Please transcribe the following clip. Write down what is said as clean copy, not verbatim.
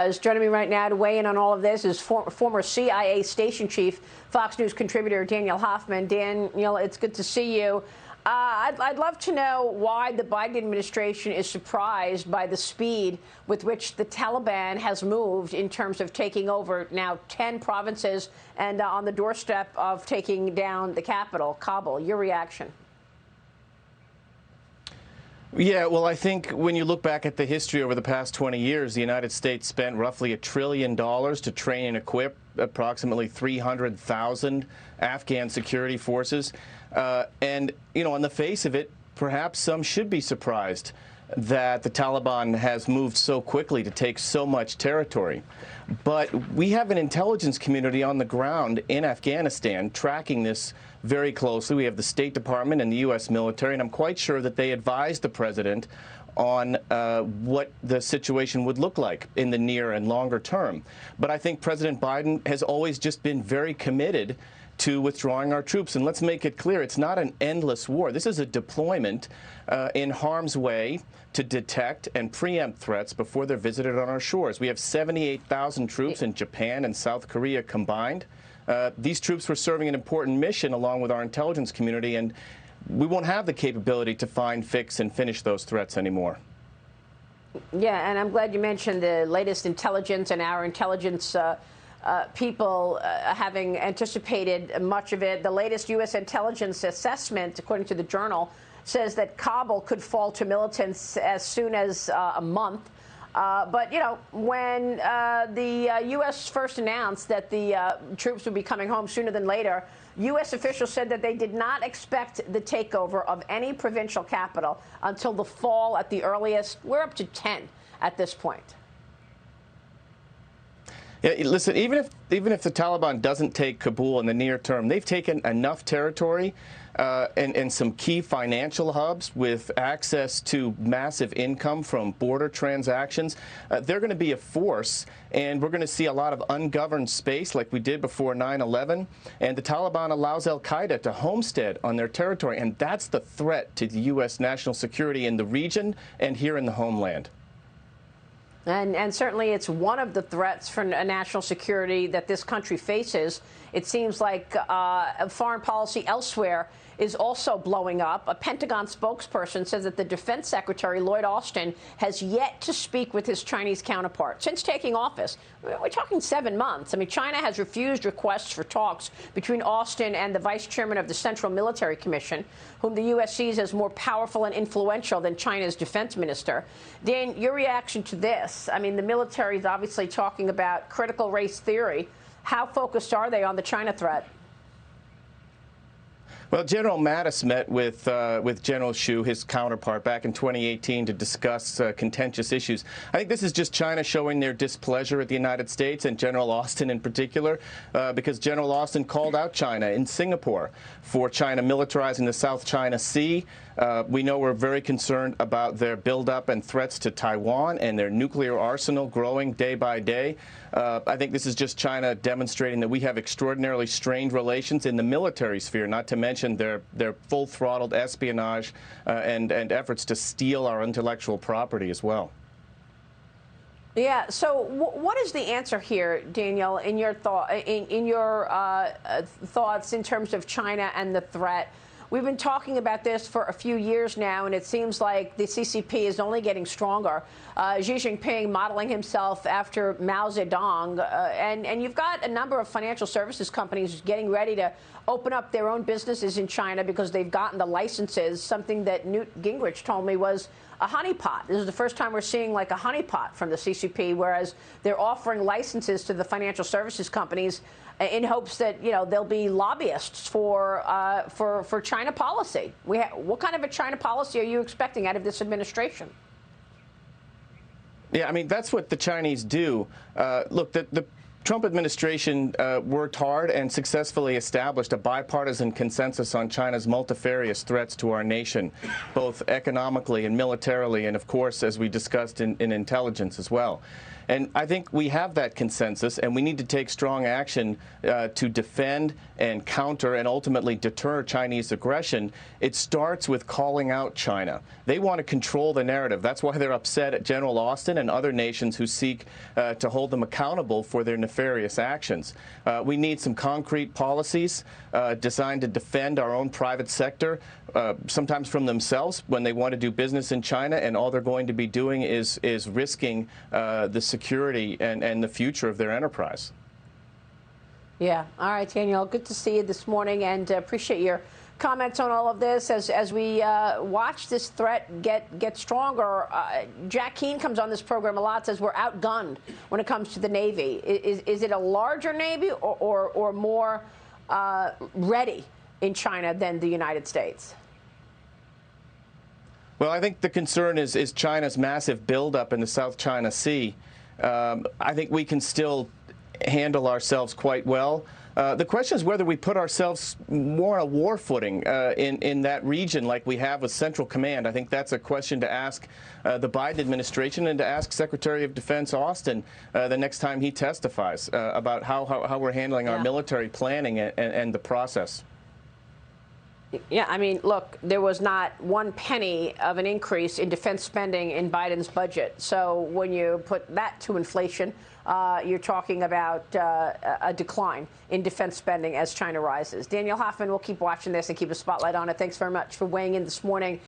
Is joining me right now to weigh in on all of this is former CIA station chief, Fox News contributor Daniel Hoffman. Daniel, it's good to see you. I'd love to know why the Biden administration is surprised by the speed with which the Taliban has moved in terms of taking over now 10 provinces and on the doorstep of taking down the capital, Kabul. Your reaction? Yeah, well, I think when you look back at the history over the past 20 years, the United States spent roughly $1 trillion to train and equip approximately 300,000 Afghan security forces. And, you know, on the face of it, perhaps some should be surprised that the Taliban has moved so quickly to take so much territory. But we have an intelligence community on the ground in Afghanistan tracking this very closely. We have the State Department and the U.S. military, and I'm quite sure that they advised the president on what the situation would look like in the near and longer term. But I think President Biden has always just been very committed to withdrawing our troops. And let's make it clear, it's not an endless war. This is a deployment in harm's way to detect and preempt threats before they're visited on our shores. We have 78,000 troops in Japan and South Korea combined. These troops were serving an important mission along with our intelligence community, and we won't have the capability to find, fix, and finish those threats anymore. Yeah, and I'm glad you mentioned the latest intelligence and our intelligence people having anticipated much of it. The latest U.S. intelligence assessment, according to the Journal, says that Kabul could fall to militants as soon as a month. But, you know, when the U.S. first announced that the troops would be coming home sooner than later, U.S. officials said that they did not expect the takeover of any provincial capital until the fall at the earliest. We're up to 10 at this point. Yeah, listen, even if the Taliban doesn't take Kabul in the near term, they've taken enough territory and some key financial hubs with access to massive income from border transactions. They're going to be a force, and we're going to see a lot of ungoverned space like we did before 9/11. And the Taliban allows al-Qaeda to homestead on their territory, and that's the threat to the U.S. national security in the region and here in the homeland. And certainly it's one of the threats for national security that this country faces. It seems like foreign policy elsewhere is also blowing up. A Pentagon spokesperson says that the Defense Secretary, Lloyd Austin, has yet to speak with his Chinese counterpart since taking office. We're talking 7 months. I mean, China has refused requests for talks between Austin and the vice chairman of the Central Military Commission, whom the U.S. sees as more powerful and influential than China's defense minister. Dan, your reaction to this? I mean, the military is obviously talking about critical race theory. How focused are they on the China threat? Well, General Mattis met with General Xu, his counterpart, back in 2018 to discuss contentious issues. I think this is just China showing their displeasure at the United States and General Austin in particular, because General Austin called out China in Singapore for China militarizing the South China Sea. We know we're very concerned about their buildup and threats to Taiwan and their nuclear arsenal growing day by day. I think this is just China demonstrating that we have extraordinarily strained relations in the military sphere, not to mention their full-throttled espionage and efforts to steal our intellectual property as well. Yeah. So, what is the answer here, Daniel? In your thoughts, in terms of China and the threat? We've been talking about this for a few years now, and it seems like the CCP is only getting stronger. Xi Jinping modeling himself after Mao Zedong, and you've got a number of financial services companies getting ready to open up their own businesses in China because they've gotten the licenses, something that Newt Gingrich told me was a honeypot. This is the first time we're seeing like a honeypot from the CCP, whereas they're offering licenses to the financial services companies in hopes that, you know, they'll be lobbyists for China policy. What kind of a China policy are you expecting out of this administration? Yeah, I mean, that's what the Chinese do. Look, the Trump administration worked hard and successfully established a bipartisan consensus on China's multifarious threats to our nation, both economically and militarily, and of course, as we discussed, in intelligence as well. And I think we have that consensus, and we need to take strong action to defend and counter and ultimately deter Chinese aggression, it starts with calling out China. They want to control the narrative. That's why they're upset at General Austin and other nations who seek to hold them accountable for their nefarious actions. We need some concrete policies designed to defend our own private sector, sometimes from themselves when they want to do business in China, and all they're going to be doing is risking the security and the future of their enterprise. Yeah. All right, Daniel, good to see you this morning, and appreciate your comments on all of this as we watch this threat get stronger. Jack Keane comes on this program a lot, says we're outgunned when it comes to the Navy. Is it a larger Navy or more ready in China than the United States? Well, I think the concern is China's massive buildup in the South China Sea. I think we can still handle ourselves quite well. The question is whether we put ourselves more on a war footing in that region like we have with Central Command. I think that's a question to ask the Biden administration and to ask Secretary of Defense Austin the next time he testifies about how we're handling our military planning and the process. Yeah, I mean, look, there was not 1 penny of an increase in defense spending in Biden's budget. So when you put that to inflation, you're talking about a decline in defense spending as China rises. Daniel Hoffman will keep watching this and keep a spotlight on it. Thanks very much for weighing in this morning.